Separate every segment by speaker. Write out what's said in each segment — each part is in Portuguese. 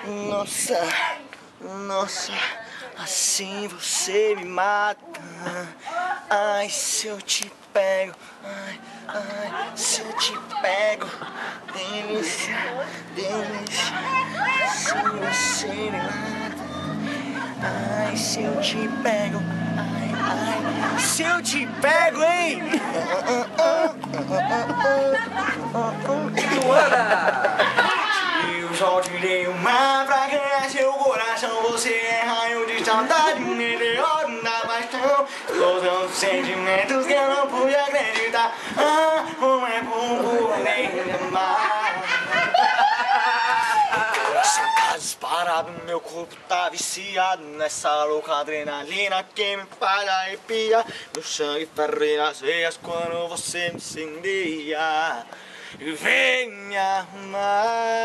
Speaker 1: Nossa, nossa, assim você me mata. Ai, se eu te pego, ai, ai, se eu te pego, delícia, delícia, assim você me mata. Ai, se eu te pego, ai, ai, se eu te pego, hein? Eu só te dei uma pra ganhar seu coração. Você é raio de saudade, meteoro da paixão. São sentimentos que eu não pude acreditar. Ah, como é bom poder amar. Disparado, meu corpo tá viciado nessa louca adrenalina que me faz arrepiar. Meu sangue ferve nas veias quando você me incendeia. Vem me arrumar.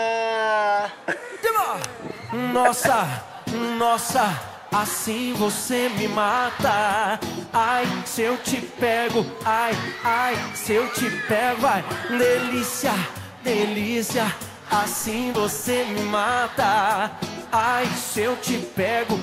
Speaker 2: Nossa, nossa, assim você me mata. Ai, se eu te pego, ai, ai, se eu te pego, vai. Delícia, delícia, assim você me mata. Ai, se eu te pego.